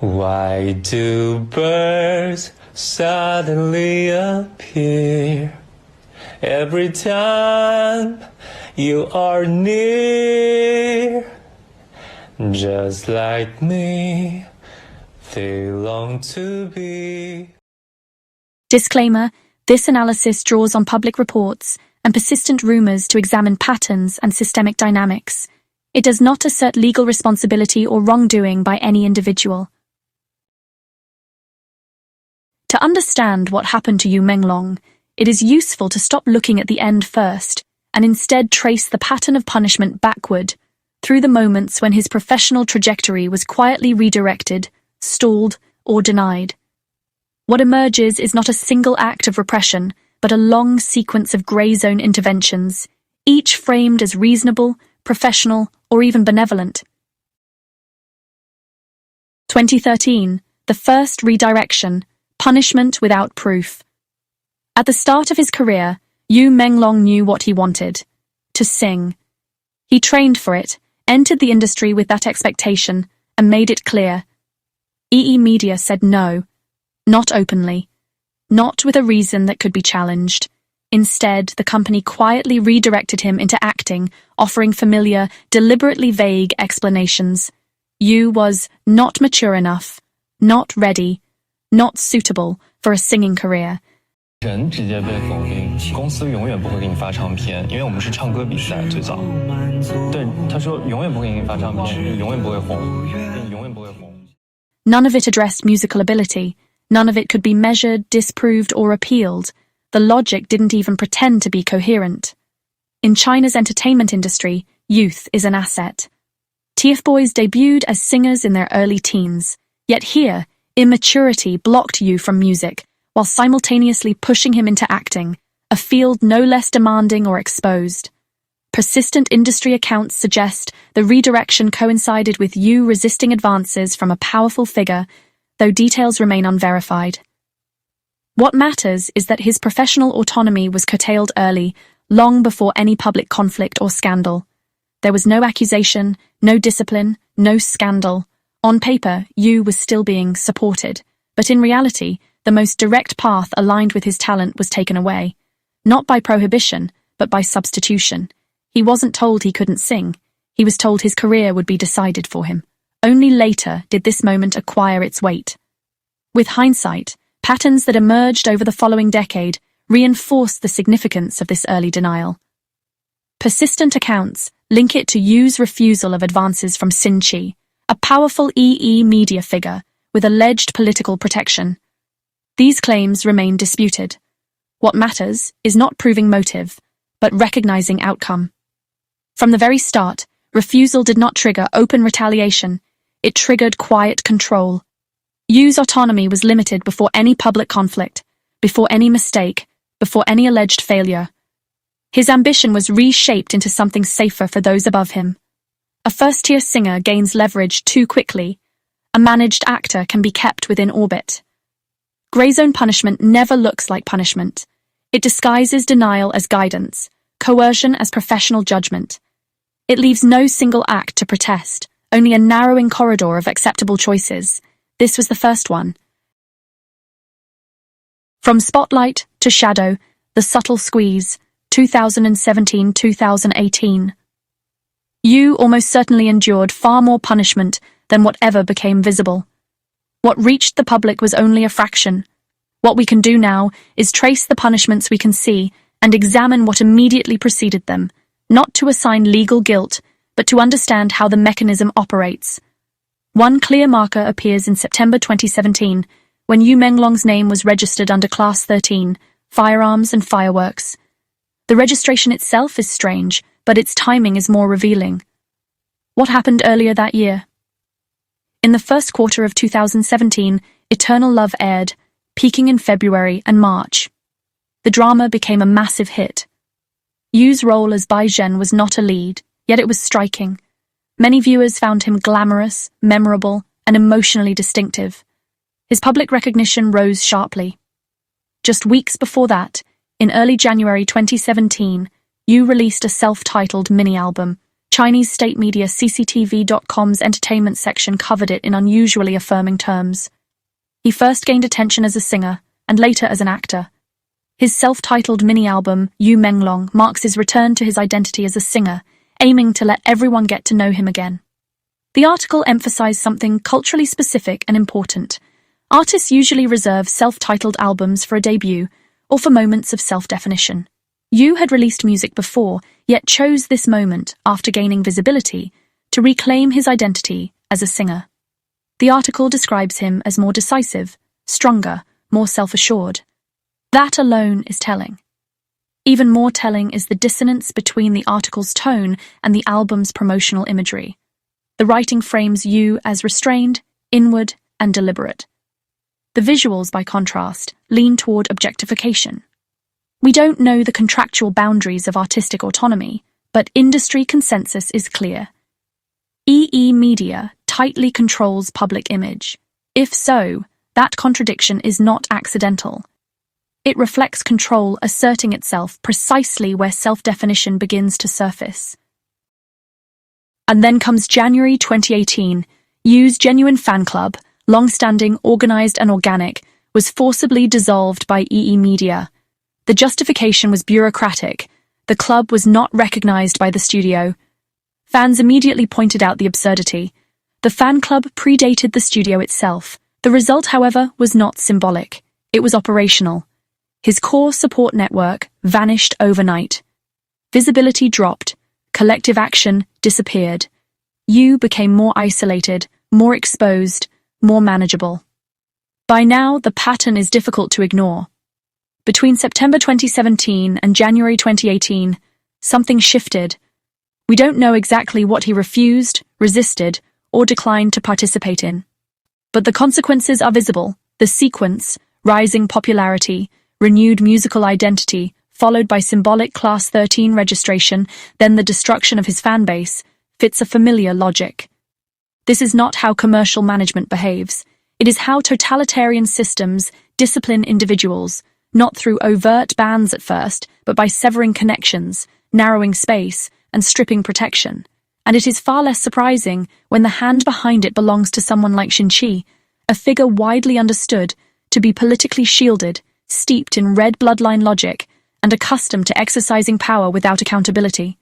Why do birds suddenly appear every time you are near? Just like me, they long to be. Disclaimer: this analysis draws on public reports and persistent rumors to examine patterns and systemic dynamics. It does not assert legal responsibility or wrongdoing by any individual. To understand what happened to Yu Menglong, it is useful to stop looking at the end first and instead trace the pattern of punishment backward through the moments when his professional trajectory was quietly redirected, stalled, or denied. What emerges is not a single act of repression, but a long sequence of grey zone interventions, each framed as reasonable, professional, or even benevolent. 2013, the first redirection, punishment without proof. At the start of his career, Yu Menglong knew what he wanted: to sing. He trained for it, entered the industry with that expectation, and made it clear. EE Media said no, not openly, not with a reason that could be challenged. Instead, the company quietly redirected him into acting, offering familiar, deliberately vague explanations. Yu was not mature enough, not ready, not suitable for a singing career. 人直接被否定，公司永远不会给你发唱片，因为我们是唱歌比赛最早。对，他说永远不会给你发唱片，永远不会红，永远不会红。 None of it addressed musical ability. None of it could be measured, disproved, or appealed. The logic didn't even pretend to be coherent. In China's entertainment industry, youth is an asset. TF Boys debuted as singers in their early teens. Yet here, immaturity blocked Yu from music, while simultaneously pushing him into acting, a field no less demanding or exposed. Persistent industry accounts suggest the redirection coincided with Yu resisting advances from a powerful figure, though details remain unverified. What matters is that his professional autonomy was curtailed early, long before any public conflict or scandal. There was no accusation, no discipline, no scandal. On paper, Yu was still being supported, but in reality, the most direct path aligned with his talent was taken away. Not by prohibition, but by substitution. He wasn't told he couldn't sing. He was told his career would be decided for him. Only later did this moment acquire its weight. With hindsight, patterns that emerged over the following decade reinforced the significance of this early denial. Persistent accounts link it to Yu's refusal of advances from Sin Chi, a powerful EE media figure with alleged political protection. These claims remain disputed. What matters is not proving motive, but recognizing outcome. From the very start, refusal did not trigger open retaliation. It triggered quiet control. Yu's autonomy was limited before any public conflict, before any mistake, before any alleged failure. His ambition was reshaped into something safer for those above him. A first-tier singer gains leverage too quickly. A managed actor can be kept within orbit. Grey zone punishment never looks like punishment. It disguises denial as guidance, coercion as professional judgment. It leaves no single act to protest, only a narrowing corridor of acceptable choices. This was the first one. From spotlight to shadow, the subtle squeeze, 2017-2018. Yu almost certainly endured far more punishment than whatever became visible. What reached the public was only a fraction. What we can do now is trace the punishments we can see and examine what immediately preceded them, not to assign legal guilt, but to understand how the mechanism operates. One clear marker appears in September 2017, when Yu Menglong's name was registered under Class 13, firearms and fireworks. The registration itself is strange, but its timing is more revealing. What happened earlier that year? In the first quarter of 2017, Eternal Love aired, peaking in February and March. The drama became a massive hit. Yu's role as Bai Zhen was not a lead, yet it was striking. Many viewers found him glamorous, memorable, and emotionally distinctive. His public recognition rose sharply. Just weeks before that, in early January 2017, Yu released a self-titled mini-album, Chinese state media CCTV.com's entertainment section covered it in unusually affirming terms. He first gained attention as a singer, and later as an actor. His self-titled mini-album, You Menglong, marks his return to his identity as a singer, aiming to let everyone get to know him again. The article emphasized something culturally specific and important. Artists usually reserve self-titled albums for a debut, or for moments of self-definition. Yu had released music before, yet chose this moment, after gaining visibility, to reclaim his identity as a singer. The article describes him as more decisive, stronger, more self-assured. That alone is telling. Even more telling is the dissonance between the article's tone and the album's promotional imagery. The writing frames Yu as restrained, inward, and deliberate. The visuals, by contrast, lean toward objectification. We don't know the contractual boundaries of artistic autonomy, but industry consensus is clear. EE Media tightly controls public image. If so, that contradiction is not accidental. It reflects control asserting itself precisely where self-definition begins to surface. And then comes January 2018. Yu's genuine fan club, long-standing, organized and organic, was forcibly dissolved by EE Media. The justification was bureaucratic. The club was not recognized by the studio. Fans immediately pointed out the absurdity. The fan club predated the studio itself. The result, however, was not symbolic. It was operational. His core support network vanished overnight. Visibility dropped. Collective action disappeared. Yu became more isolated, more exposed, more manageable. By now, the pattern is difficult to ignore. Between September 2017 and January 2018, something shifted. We don't know exactly what he refused, resisted, or declined to participate in. But the consequences are visible. The sequence, rising popularity, renewed musical identity, followed by symbolic Class 13 registration, then the destruction of his fan base, fits a familiar logic. This is not how commercial management behaves. It is how totalitarian systems discipline individuals, not through overt bans at first, but by severing connections, narrowing space, and stripping protection. And it is far less surprising when the hand behind it belongs to someone like Xinqi, a figure widely understood to be politically shielded, steeped in red bloodline logic, and accustomed to exercising power without accountability.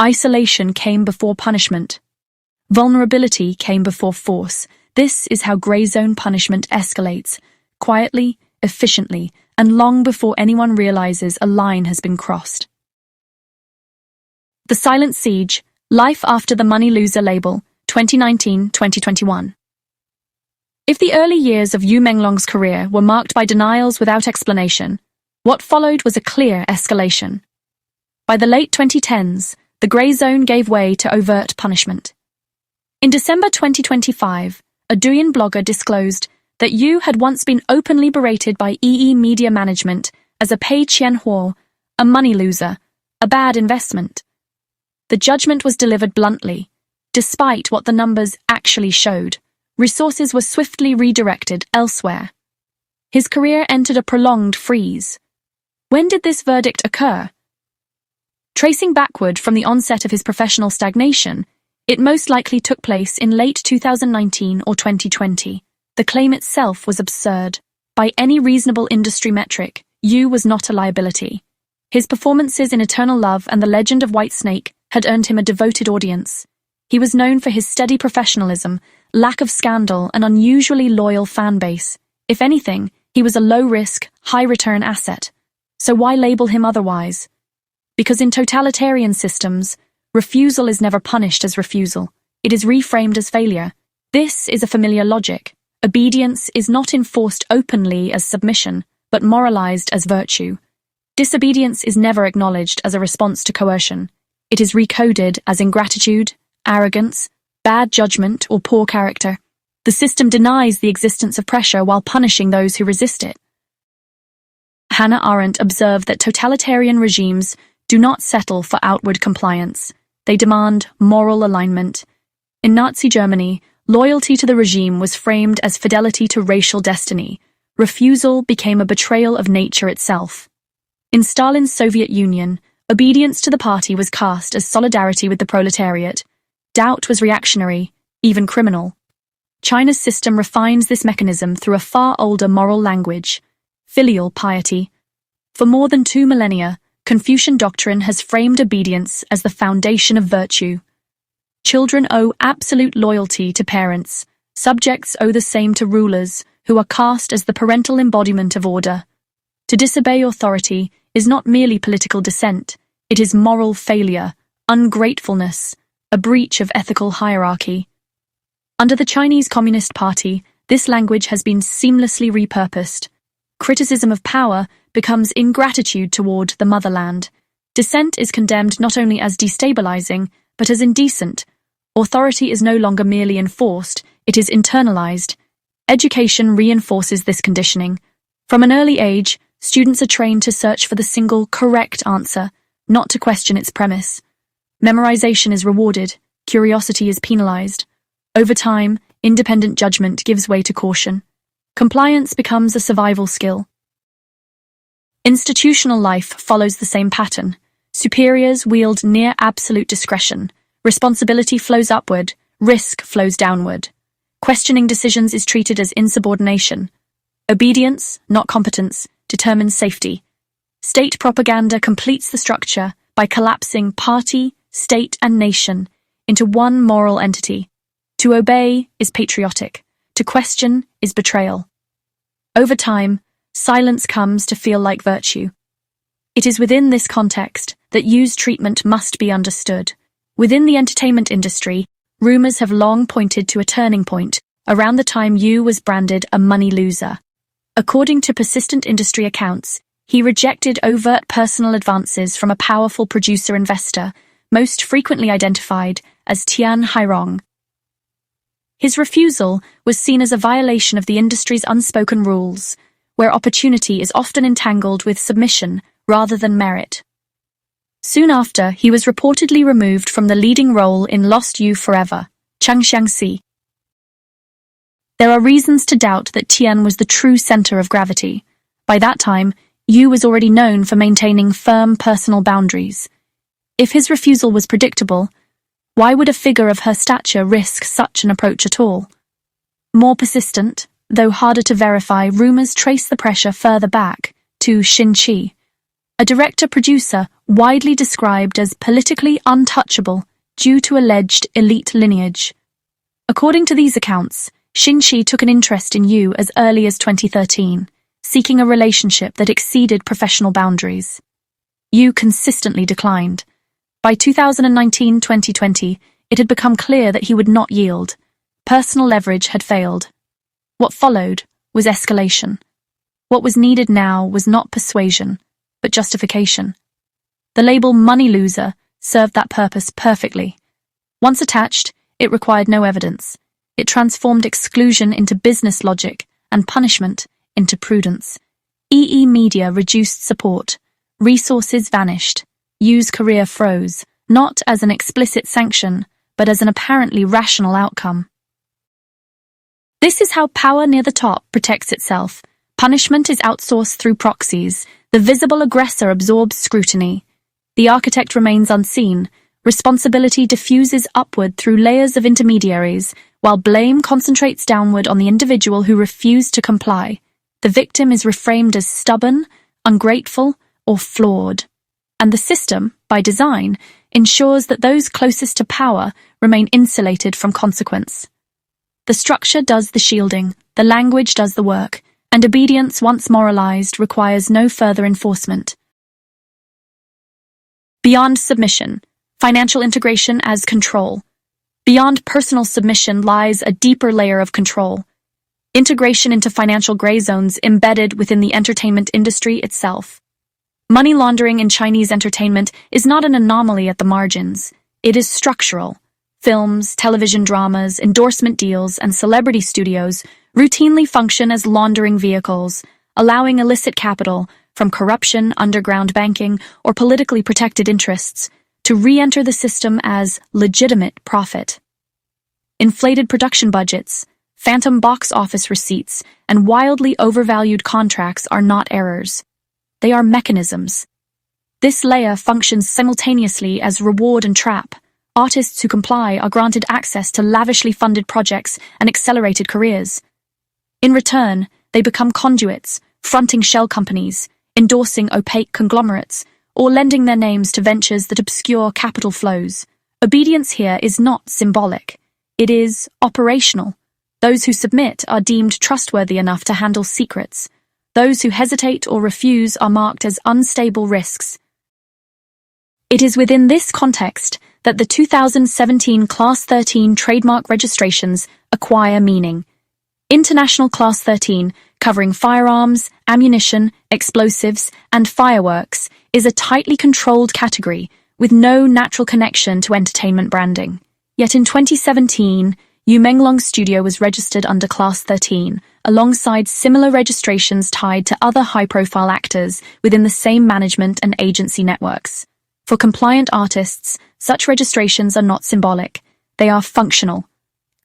Isolation came before punishment. Vulnerability came before force. This is how grey zone punishment escalates, quietly, efficiently, and long before anyone realizes a line has been crossed. The Silent Siege, Life After the Money Loser label, 2019-2021. If the early years of Yu Menglong's career were marked by denials without explanation, what followed was a clear escalation. By the late 2010s, the grey zone gave way to overt punishment. In December 2025, a Douyin blogger disclosed that Yu had once been openly berated by EE Media management as a pei qianhuo, a money loser, a bad investment. The judgment was delivered bluntly. Despite what the numbers actually showed, resources were swiftly redirected elsewhere. His career entered a prolonged freeze. When did this verdict occur? Tracing backward from the onset of his professional stagnation, it most likely took place in late 2019 or 2020. The claim itself was absurd. By any reasonable industry metric, Yu was not a liability. His performances in Eternal Love and The Legend of White Snake had earned him a devoted audience. He was known for his steady professionalism, lack of scandal, and unusually loyal fan base. If anything, he was a low-risk, high-return asset. So why label him otherwise? Because in totalitarian systems, refusal is never punished as refusal. It is reframed as failure. This is a familiar logic. Obedience is not enforced openly as submission, but moralized as virtue. Disobedience is never acknowledged as a response to coercion. It is recoded as ingratitude, arrogance, bad judgment, or poor character. The system denies the existence of pressure while punishing those who resist it. Hannah Arendt observed that totalitarian regimes do not settle for outward compliance. They demand moral alignment. In Nazi Germany, loyalty to the regime was framed as fidelity to racial destiny. Refusal became a betrayal of nature itself. In Stalin's Soviet Union, Obedience to the party was cast as solidarity with the proletariat. Doubt was reactionary, even criminal. China's system refines this mechanism through a far older moral language, filial piety. For more than 2 millennia, Confucian doctrine has framed obedience as the foundation of virtue. Children owe absolute loyalty to parents. Subjects owe the same to rulers, who are cast as the parental embodiment of order. To disobey authority is not merely political dissent, it is moral failure, ungratefulness, a breach of ethical hierarchy. Under the Chinese Communist Party, this language has been seamlessly repurposed. Criticism of power becomes ingratitude toward the motherland. Dissent is condemned not only as destabilizing, but as indecent. Authority is no longer merely enforced, it is internalized. Education reinforces this conditioning. From an early age, students are trained to search for the single correct answer, not to question its premise. Memorization is rewarded, curiosity is penalized. Over time, independent judgment gives way to caution. Compliance becomes a survival skill. Institutional life follows the same pattern. Superiors wield near absolute discretion. Responsibility flows upward, risk flows downward. Questioning decisions is treated as insubordination. Obedience, not competence, determines safety. State propaganda completes the structure by collapsing party, state, and nation into one moral entity. To obey is patriotic. To question is betrayal. Over time, silence comes to feel like virtue. It is within this context that Yu's treatment must be understood. Within the entertainment industry, rumors have long pointed to a turning point around the time Yu was branded a money loser. According to persistent industry accounts, he rejected overt personal advances from a powerful producer-investor, most frequently identified as Tian Hairong. His refusal was seen as a violation of the industry's unspoken rules, where opportunity is often entangled with submission rather than merit. Soon after, he was reportedly removed from the leading role in Lost You Forever, Changxiangxi. There are reasons to doubt that Tian was the true center of gravity. By that time, Yu was already known for maintaining firm personal boundaries. If his refusal was predictable, why would a figure of her stature risk such an approach at all? More persistent, though harder to verify, rumors trace the pressure further back to Xin Qi, a director-producer widely described as politically untouchable due to alleged elite lineage. According to these accounts, Xin Qi took an interest in Yu as early as 2013, seeking a relationship that exceeded professional boundaries. Yu consistently declined. By 2019-2020, it had become clear that he would not yield. Personal leverage had failed. What followed was escalation. What was needed now was not persuasion, but justification. The label money loser served that purpose perfectly. Once attached, it required no evidence. It transformed exclusion into business logic and punishment into prudence. EE Media reduced support. Resources vanished. Yu's career froze, not as an explicit sanction, but as an apparently rational outcome. This is how power near the top protects itself. Punishment is outsourced through proxies. The visible aggressor absorbs scrutiny. The architect remains unseen. Responsibility diffuses upward through layers of intermediaries, while blame concentrates downward on the individual who refused to comply. The victim is reframed as stubborn, ungrateful, or flawed. And the system, by design, ensures that those closest to power remain insulated from consequence. The structure does the shielding, the language does the work, and obedience, once moralized, requires no further enforcement. Beyond submission, financial integration as control. Beyond personal submission lies a deeper layer of control. Integration into financial gray zones embedded within the entertainment industry itself. Money laundering in Chinese entertainment is not an anomaly at the margins. It is structural. Films, television dramas, endorsement deals, and celebrity studios routinely function as laundering vehicles, allowing illicit capital from corruption, underground banking, or politically protected interests to re-enter the system as legitimate profit. Inflated production budgets, phantom box office receipts, and wildly overvalued contracts are not errors. They are mechanisms. This layer functions simultaneously as reward and trap. Artists who comply are granted access to lavishly funded projects and accelerated careers. In return, they become conduits, fronting shell companies, endorsing opaque conglomerates, or lending their names to ventures that obscure capital flows. Obedience here is not symbolic. It is operational. Those who submit are deemed trustworthy enough to handle secrets. Those who hesitate or refuse are marked as unstable risks. It is within this context that the 2017 Class 13 trademark registrations acquire meaning. International Class 13, covering firearms, ammunition, explosives, and fireworks, is a tightly controlled category with no natural connection to entertainment branding. Yet in 2017, Menglong Studio was registered under Class 13, alongside similar registrations tied to other high-profile actors within the same management and agency networks. For compliant artists, such registrations are not symbolic. They are functional.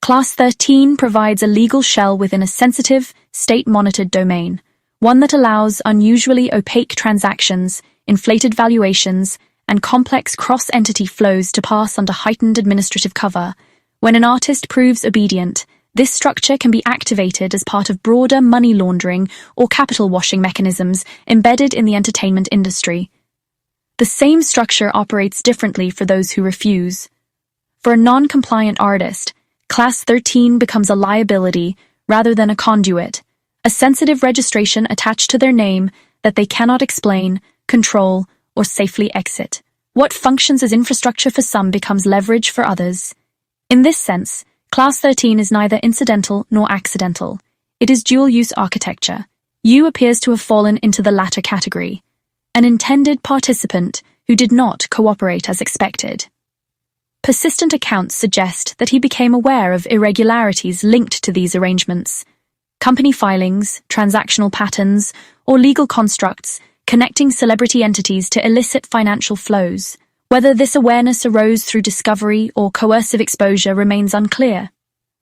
Class 13 provides a legal shell within a sensitive, state-monitored domain, one that allows unusually opaque transactions, inflated valuations, and complex cross-entity flows to pass under heightened administrative cover. When an artist proves obedient, this structure can be activated as part of broader money laundering or capital washing mechanisms embedded in the entertainment industry. The same structure operates differently for those who refuse. For a non-compliant artist, Class 13 becomes a liability rather than a conduit, a sensitive registration attached to their name that they cannot explain, control, or safely exit. What functions as infrastructure for some becomes leverage for others. In this sense, Class 13 is neither incidental nor accidental. It is dual-use architecture. U appears to have fallen into the latter category, an intended participant who did not cooperate as expected. Persistent accounts suggest that he became aware of irregularities linked to these arrangements. Company filings, transactional patterns, or legal constructs connecting celebrity entities to illicit financial flows. Whether this awareness arose through discovery or coercive exposure remains unclear.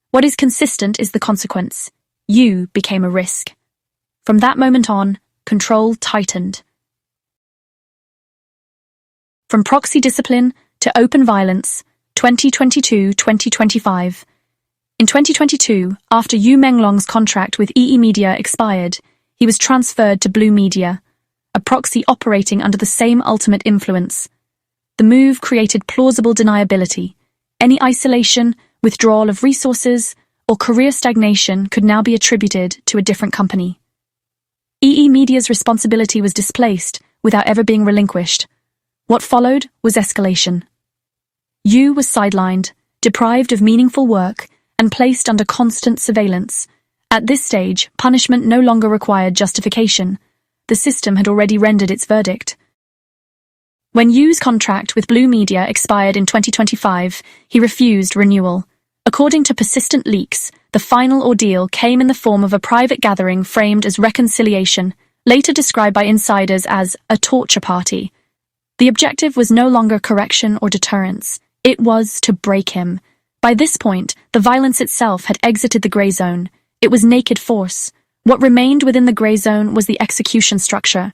What is consistent is the consequence. You became a risk. From that moment on, control tightened. From proxy discipline to open violence, 2022-2025. In 2022, after Menglong's contract with EE Media expired, he was transferred to Blue Media, a proxy operating under the same ultimate influence. The move created plausible deniability. Any isolation, withdrawal of resources, or career stagnation could now be attributed to a different company. EE Media's responsibility was displaced without ever being relinquished. What followed was escalation. U was sidelined, deprived of meaningful work, and placed under constant surveillance. At this stage, punishment no longer required justification. The system had already rendered its verdict. When U's contract with Blue Media expired in 2025, he refused renewal. According to persistent leaks, the final ordeal came in the form of a private gathering framed as reconciliation, later described by insiders as a torture party. The objective was no longer correction or deterrence. It was to break him. By this point, the violence itself had exited the grey zone. It was naked force. What remained within the grey zone was the execution structure.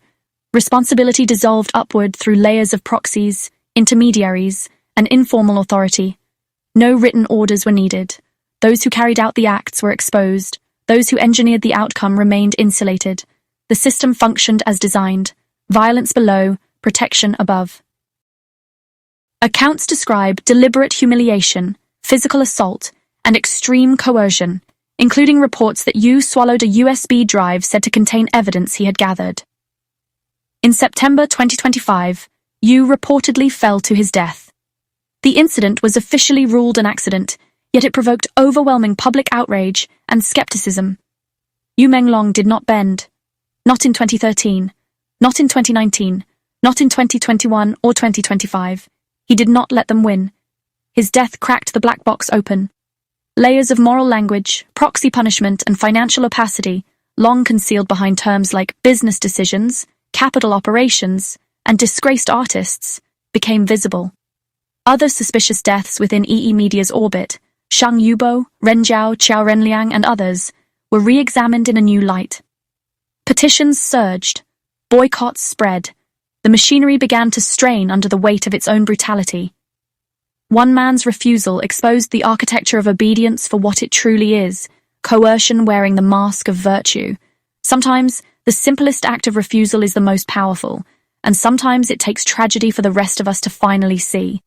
Responsibility dissolved upward through layers of proxies, intermediaries, and informal authority. No written orders were needed. Those who carried out the acts were exposed. Those who engineered the outcome remained insulated. The system functioned as designed. Violence below, protection above. Accounts describe deliberate humiliation, physical assault, and extreme coercion, including reports that U swallowed a USB drive said to contain evidence he had gathered. In September 2025, U reportedly fell to his death. The incident was officially ruled an accident, yet it provoked overwhelming public outrage and skepticism. Menglong did not bend. Not in 2013, not in 2019, not in 2021 or 2025. He did not let them win. His death cracked the black box open. Layers of moral language, proxy punishment, and financial opacity, long concealed behind terms like business decisions, capital operations, and disgraced artists, became visible. Other suspicious deaths within EE Media's orbit, Shang Yubo, Ren Zhao, Qiao Renliang, and others, were re-examined in a new light. Petitions surged. Boycotts spread. The machinery began to strain under the weight of its own brutality. One man's refusal exposed the architecture of obedience for what it truly is, coercion wearing the mask of virtue. Sometimes, the simplest act of refusal is the most powerful, and sometimes it takes tragedy for the rest of us to finally see.